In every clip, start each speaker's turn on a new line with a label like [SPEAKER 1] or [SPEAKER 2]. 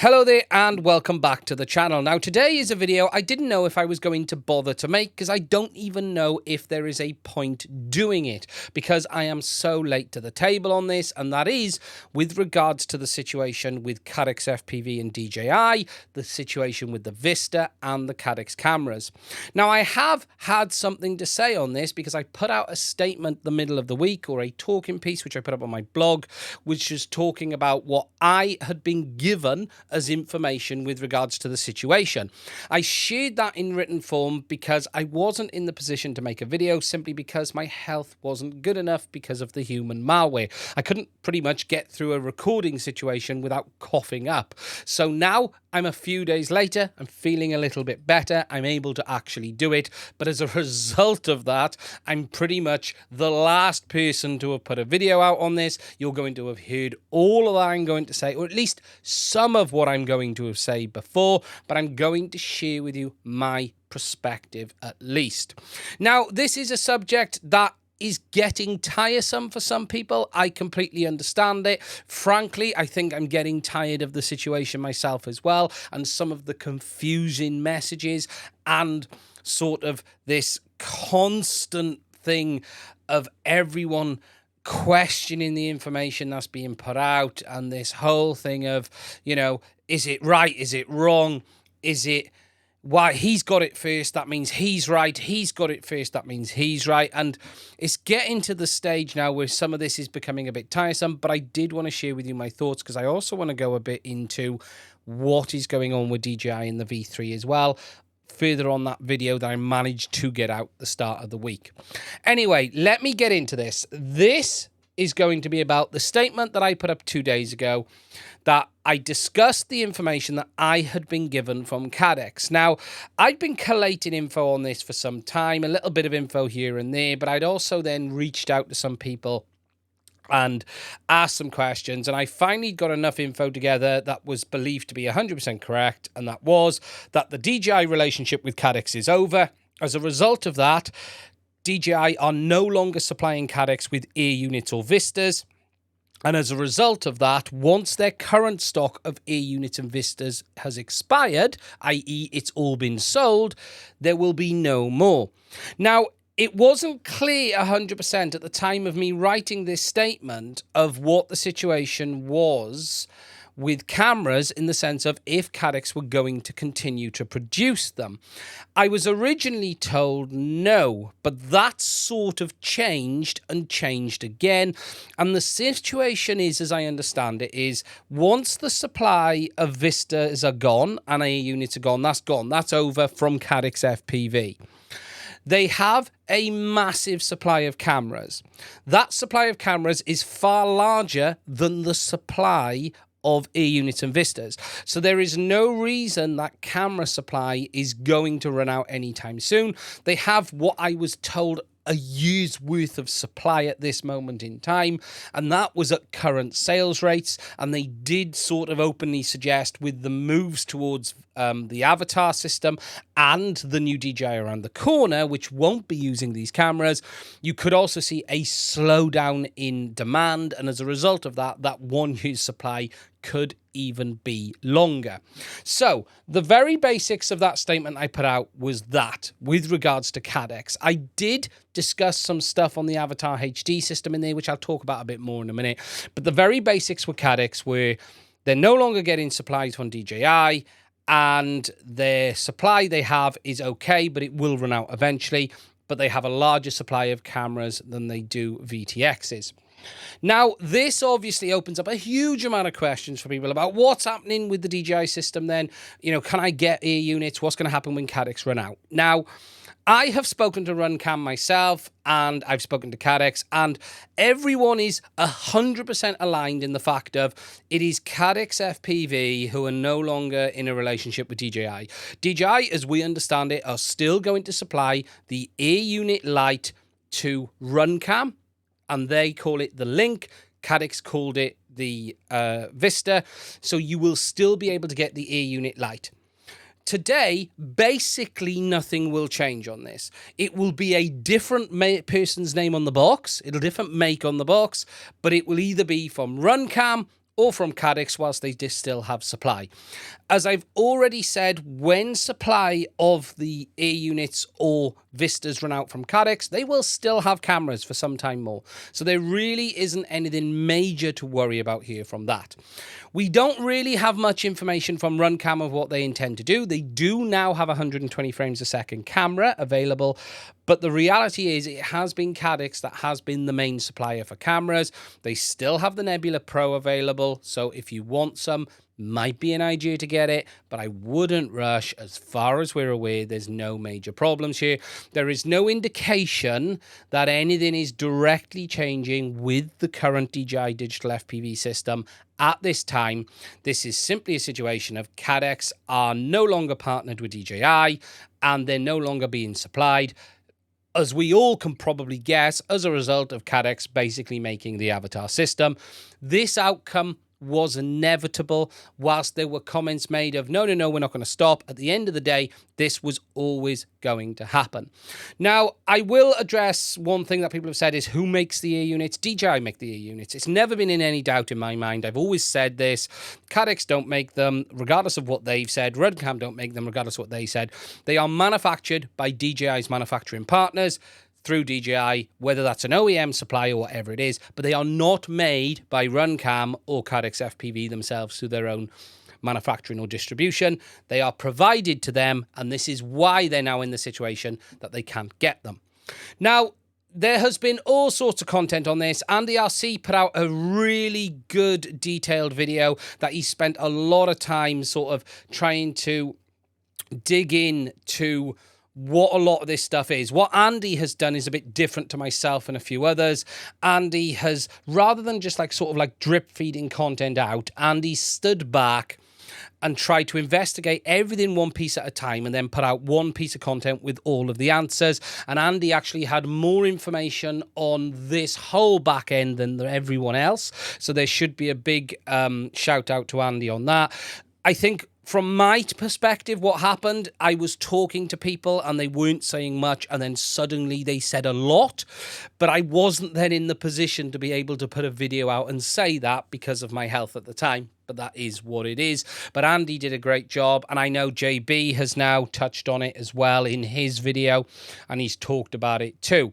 [SPEAKER 1] Hello there and welcome back to the channel. Now today is a video I didn't know if I was going to bother to make because I don't even know if there is a point doing it because I am so late to the table on this, and that is with regards to the situation with CaddX FPV and DJI, the situation with the Vista and the CaddX cameras. Now I have had something to say on this because I put out a statement the middle of the week, or a talking piece which I put up on my blog, which was talking about what I had been given as information with regards to the situation. I shared that in written form because I wasn't in the position to make a video, simply because my health wasn't good enough because of the human malware. I couldn't pretty much get through a recording situation without coughing up. So now I'm a few days later, I'm feeling a little bit better, I'm able to actually do it, but as a result of that, I'm pretty much the last person to have put a video out on this. You're going to have heard all of that I'm going to say, or at least some of what I'm going to have said before, but I'm going to share with you my perspective at least. Now, this is a subject that is getting tiresome for some people. I completely understand it. Frankly, I think I'm getting tired of the situation myself as well, and some of the confusing messages and sort of this constant thing of everyone questioning the information that's being put out, and this whole thing of, you know, is it right? Is it wrong? Is it why he's got it first, that means he's right. He's got it first, that means he's right. And it's getting to the stage now where some of this is becoming a bit tiresome, but I did want to share with you my thoughts because I also want to go a bit into what is going on with DJI and the V3 as well, further on that video that I managed to get out the start of the week. Anyway, let me get into this. This is going to be about the statement that I put up 2 days ago, that I discussed the information that I had been given from CaddX. Now, I'd been collating info on this for some time, a little bit of info here and there, but I'd also then reached out to some people and asked some questions, and I finally got enough info together that was believed to be 100% correct, and that was that the DJI relationship with CaddX is over. As a result of that, DJI are no longer supplying CaddX with air units or Vistas. And as a result of that, once their current stock of air units and Vistas has expired, i.e. it's all been sold, there will be no more. Now, it wasn't clear 100% at the time of me writing this statement of what the situation was with cameras, in the sense of if CaddX were going to continue to produce them. I was originally told no, but that sort of changed and changed again. And the situation is, as I understand it, is once the supply of Vistas are gone and air units are gone, that's over from CaddX FPV. They have a massive supply of cameras. That supply of cameras is far larger than the supply of air units and Vistas. So there is no reason that camera supply is going to run out anytime soon. They have what I was told a year's worth of supply at this moment in time, and that was at current sales rates. And they did sort of openly suggest, with the moves towards the avatar system and the new DJI around the corner, which won't be using these cameras, you could also see a slowdown in demand, and as a result of that, that 1 year's supply could even be longer. So the very basics of that statement I put out was that with regards to CaddX. I did discuss some stuff on the Avatar HD system in there, which I'll talk about a bit more in a minute. But the very basics with CaddX were they're no longer getting supplies from DJI, and their supply they have is okay, but it will run out eventually. But they have a larger supply of cameras than they do VTXs. Now, this obviously opens up a huge amount of questions for people about what's happening with the DJI system then. You know, can I get air units? What's going to happen when CaddX run out? Now, I have spoken to RunCam myself, and I've spoken to CaddX, and everyone is 100% aligned in the fact of it is CaddX FPV who are no longer in a relationship with DJI. DJI, as we understand it, are still going to supply the air unit Lite to RunCam, and they call it the Link. CaddX called it the Vista. So you will still be able to get the air unit Lite. Today, basically nothing will change on this. It will be a different person's name on the box. It'll different make on the box, but it will either be from RunCam or from CaddX whilst they still have supply. As I've already said, when supply of the air units or Vistas run out from CaddX, they will still have cameras for some time more. So there really isn't anything major to worry about here from that. We don't really have much information from RunCam of what they intend to do. They do now have 120 frames a second camera available, but the reality is it has been CaddX that has been the main supplier for cameras. They still have the Nebula Pro available, so if you want some, might be an idea to get it, but I wouldn't rush. As far as we're aware, there's no major problems here. There is no indication that anything is directly changing with the current DJI digital FPV system at this time. This is simply a situation of CaddX are no longer partnered with DJI and they're no longer being supplied, as we all can probably guess, as a result of CaddX basically making the Avatar system. This outcome was inevitable. Whilst there were comments made of, no, we're not going to stop, at the end of the day, this was always going to happen. Now, I will address one thing that people have said is, who makes the air units? DJI make the air units. It's never been in any doubt in my mind. I've always said this. CaddX don't make them, regardless of what they've said. RunCam don't make them, regardless of what they said. They are manufactured by DJI's manufacturing partners through DJI, whether that's an OEM supplier or whatever it is, but they are not made by RunCam or CaddX FPV themselves through their own manufacturing or distribution. They are provided to them, and this is why they're now in the situation that they can't get them. Now, there has been all sorts of content on this. Andy RC put out a really good detailed video that he spent a lot of time sort of trying to dig in to what a lot of this stuff is. What Andy has done is a bit different to myself and a few others. Andy has, rather than just sort of drip feeding content out, Andy stood back and tried to investigate everything one piece at a time and then put out one piece of content with all of the answers. And Andy actually had more information on this whole back end than everyone else. So there should be a big shout out to Andy on that. I think from my perspective, what happened, I was talking to people and they weren't saying much, and then suddenly they said a lot, but I wasn't then in the position to be able to put a video out and say that because of my health at the time. But that is what it is. But Andy did a great job, and I know JB has now touched on it as well in his video, and he's talked about it too.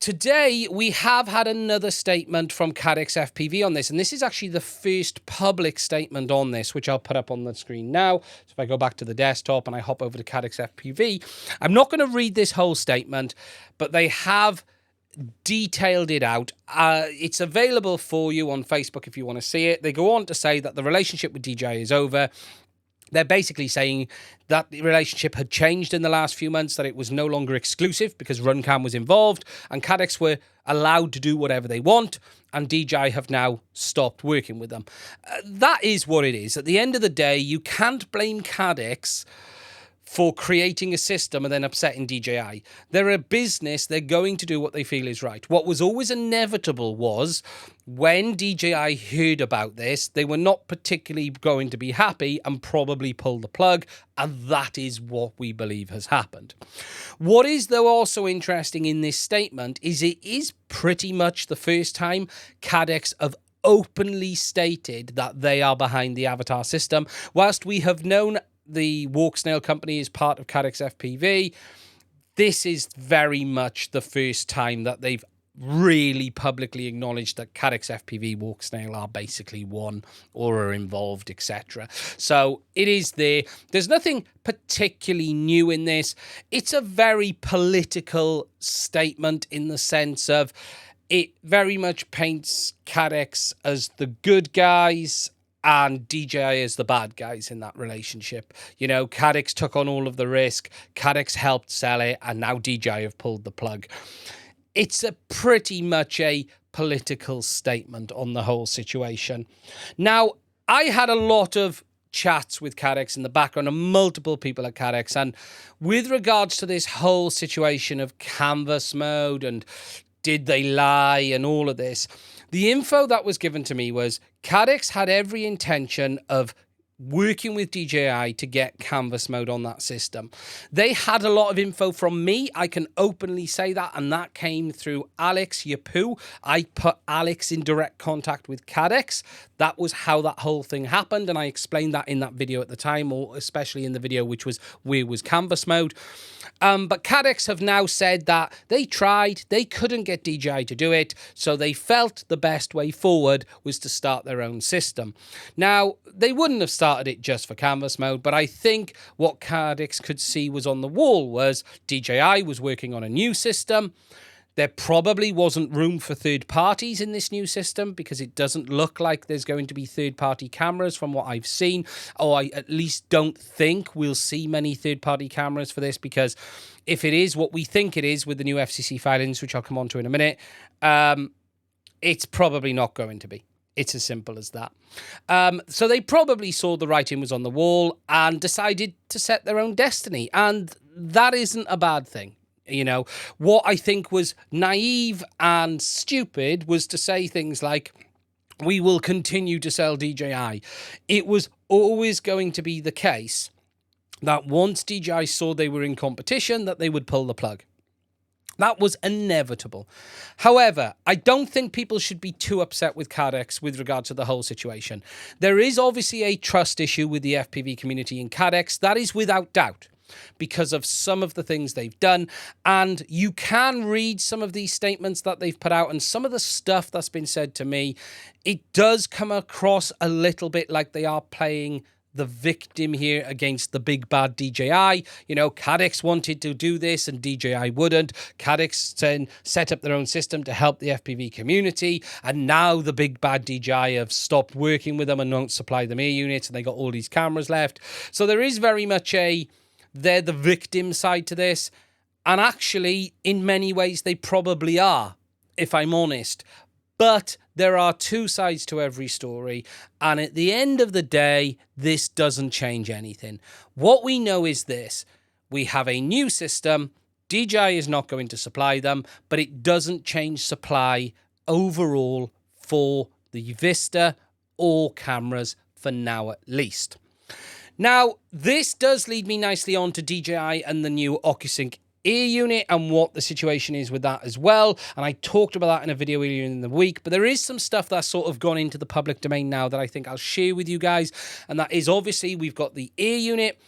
[SPEAKER 1] Today, we have had another statement from CaddX FPV on this, and this is actually the first public statement on this, which I'll put up on the screen now. So if I go back to the desktop and I hop over to CaddX FPV, I'm not going to read this whole statement, but they have detailed it out. It's available for you on Facebook if you want to see it. They go on to say that the relationship with DJI is over. They're basically saying that the relationship had changed in the last few months, that it was no longer exclusive because RunCam was involved and CaddX were allowed to do whatever they want, and DJI have now stopped working with them. That is what it is. At the end of the day, you can't blame CaddX for creating a system and then upsetting DJI. They're a business, they're going to do what they feel is right. What was always inevitable was when DJI heard about this, they were not particularly going to be happy and probably pull the plug, and that is what we believe has happened. What is, though, also interesting in this statement is it is pretty much the first time CaddX have openly stated that they are behind the Avatar system. Whilst we have known the Walk Snail company is part of CaddX FPV, this is very much the first time that they've really publicly acknowledged that CaddX FPV Walk Snail are basically one or are involved, etc. So it is there. There's nothing particularly new in this. It's a very political statement in the sense of it very much paints CaddX as the good guys and DJI is the bad guys in that relationship. You know, CaddX took on all of the risk, CaddX helped sell it, and now DJI have pulled the plug. It's a pretty much a political statement on the whole situation. Now, I had a lot of chats with CaddX in the background and multiple people at CaddX, and with regards to this whole situation of canvas mode and did they lie and all of this, the info that was given to me was CaddX had every intention of working with DJI to get canvas mode on that system. They had a lot of info from me. I can openly say that, and that came through Alex Yapu. I put Alex in direct contact with CaddX. That was how that whole thing happened, and I explained that in that video at the time, or especially in the video which was where was canvas mode. But CaddX have now said that they tried, they couldn't get DJI to do it, so they felt the best way forward was to start their own system. Now, they wouldn't have started it just for canvas mode, but I think what CaddX could see was on the wall was DJI was working on a new system. There probably wasn't room for third parties in this new system because it doesn't look like there's going to be third-party cameras from what I've seen, or I at least don't think we'll see many third-party cameras for this, because if it is what we think it is with the new FCC filings, which I'll come on to in a minute, it's probably not going to be. It's as simple as that. So they probably saw the writing was on the wall and decided to set their own destiny, and that isn't a bad thing. You know, what I think was naive and stupid was to say things like, we will continue to sell DJI. It was always going to be the case that once DJI saw they were in competition, that they would pull the plug. That was inevitable. However, I don't think people should be too upset with CaddX with regard to the whole situation. There is obviously a trust issue with the FPV community in CaddX. That is without doubt, because of some of the things they've done. And you can read some of these statements that they've put out and some of the stuff that's been said to me. It does come across a little bit like they are playing the victim here against the big bad DJI. You know, CaddX wanted to do this and DJI wouldn't. CaddX then set up their own system to help the FPV community, and now the big bad DJI have stopped working with them and don't supply them air units, and they got all these cameras left. So there is very much they're the victim side to this. And actually, in many ways, they probably are, if I'm honest. But there are two sides to every story. And at the end of the day, this doesn't change anything. What we know is this. We have a new system. DJI is not going to supply them, but it doesn't change supply overall for the Vista or cameras, for now at least. Now, this does lead me nicely on to DJI and the new OcuSync air unit and what the situation is with that as well. And I talked about that in a video earlier in the week, but there is some stuff that's sort of gone into the public domain now that I think I'll share with you guys. And that is, obviously, we've got the air unit.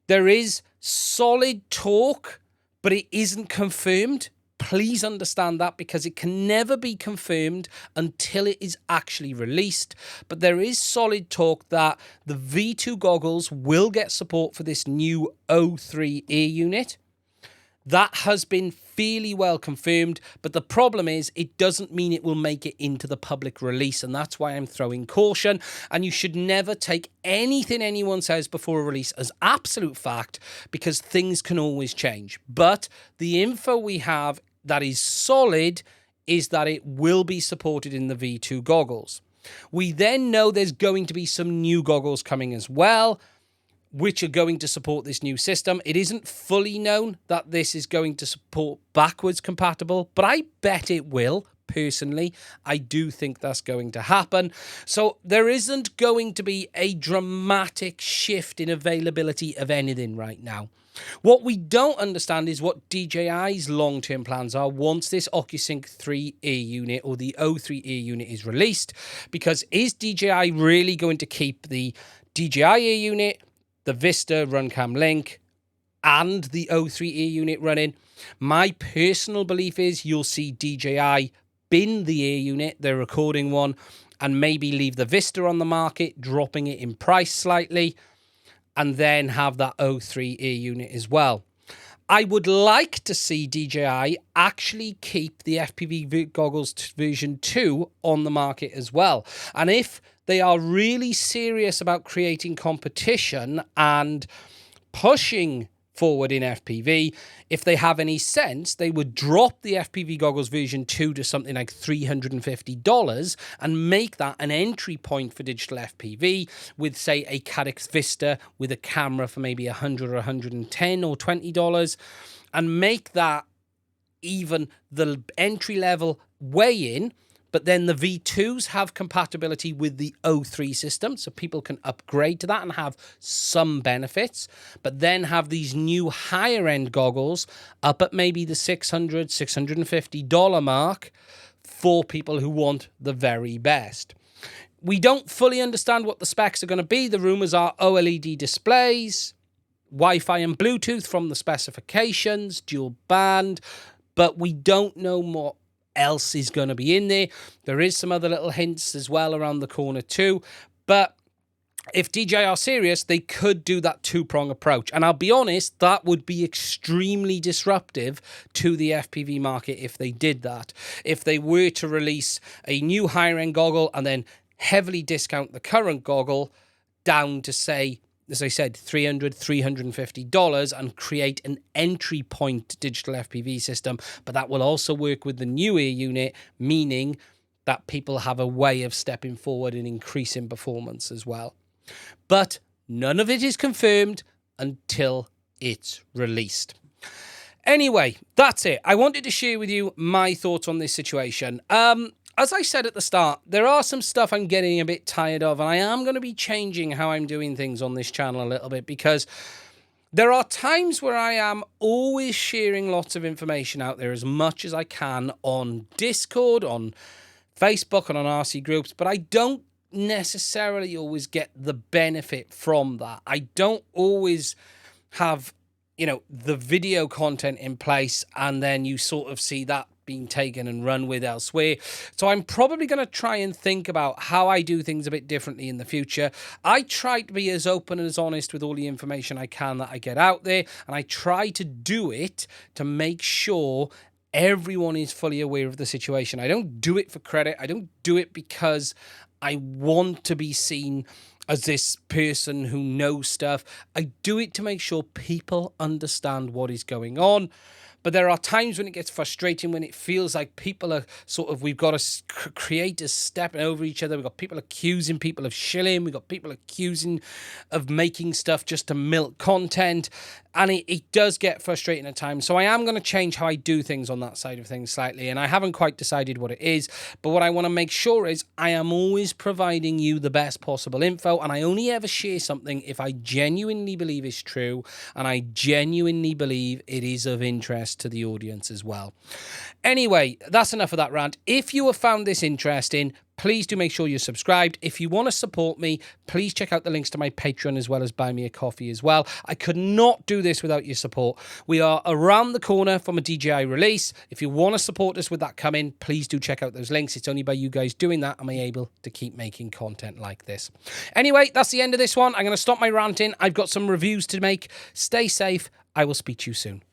[SPEAKER 1] There is solid talk, but it isn't confirmed. Please understand that, because it can never be confirmed until it is actually released. But there is solid talk that the V2 goggles will get support for this new O3 air unit. That has been fairly well confirmed, but the problem is it doesn't mean it will make it into the public release, and that's why I'm throwing caution. And you should never take anything anyone says before a release as absolute fact, because things can always change. But the info we have that is solid is that it will be supported in the V2 goggles. We then know there's going to be some new goggles coming as well, which are going to support this new system. It isn't fully known that this is going to support backwards compatible, but I bet it will. Personally, I do think that's going to happen. So there isn't going to be a dramatic shift in availability of anything right now. What we don't understand is what DJI's long-term plans are once this OcuSync 3 air unit, or the O3 air unit, is released. Because is DJI really going to keep the DJI air unit, the Vista Runcam Link, and the O3 air unit running? My personal belief is you'll see DJI bin the air unit, their recording one, and maybe leave the Vista on the market, dropping it in price slightly, and then have that O3 air unit as well. I would like to see DJI actually keep the FPV goggles version 2 on the market as well. And if they are really serious about creating competition and pushing forward in FPV, if they have any sense, they would drop the FPV goggles version 2 to something like $350 and make that an entry point for digital FPV with, say, a CaddX Vista with a camera for maybe $100 or $110 or $20, and make that even the entry level way in, but then the V2s have compatibility with the O3 system, so people can upgrade to that and have some benefits, but then have these new higher end goggles up at maybe the $600, $650 mark for people who want the very best. We don't fully understand what the specs are going to be. The rumors are OLED displays, Wi-Fi and Bluetooth from the specifications, dual band, but we don't know what else is going to be in there. There is some other little hints as well around the corner too, but if DJI are serious, they could do that two-prong approach. And I'll be honest, that would be extremely disruptive to the FPV market if they did that. If they were to release a new higher-end goggle and then heavily discount the current goggle down to, say, as I said, $300, $350 and create an entry point digital FPV system. But that will also work with the new ear unit, meaning that people have a way of stepping forward and increasing performance as well. But none of it is confirmed until it's released. Anyway, that's it. I wanted to share with you my thoughts on this situation. As I said at the start, there are some stuff I'm getting a bit tired of, and I am going to be changing how I'm doing things on this channel a little bit, because there are times where I am always sharing lots of information out there as much as I can on Discord, on Facebook, and on RC groups, but I don't necessarily always get the benefit from that. I don't always have, the video content in place, and then you sort of see that being taken and run with elsewhere. So I'm probably going to try and think about how I do things a bit differently in the future. I try to be as open and as honest with all the information I can that I get out there, and I try to do it to make sure everyone is fully aware of the situation. I don't do it for credit. I don't do it because I want to be seen as this person who knows stuff. I do it to make sure people understand what is going on. But there are times when it gets frustrating, when it feels like people are we've got creators stepping over each other. We've got people accusing people of shilling. We've got people accusing of making stuff just to milk content. And it does get frustrating at times. So I am going to change how I do things on that side of things slightly. And I haven't quite decided what it is. But what I want to make sure is I am always providing you the best possible info. And I only ever share something if I genuinely believe it's true. And I genuinely believe it is of interest to the audience as well. Anyway, that's enough of that rant. If you have found this interesting, please do make sure you're subscribed. If you want to support me, please check out the links to my Patreon as well as buy me a coffee as well. I could not do this without your support. We are around the corner from a DJI release. If you want to support us with that coming, please do check out those links. It's only by you guys doing that am I able to keep making content like this. Anyway, that's the end of this one. I'm going to stop my ranting. I've got some reviews to make. Stay safe. I will speak to you soon.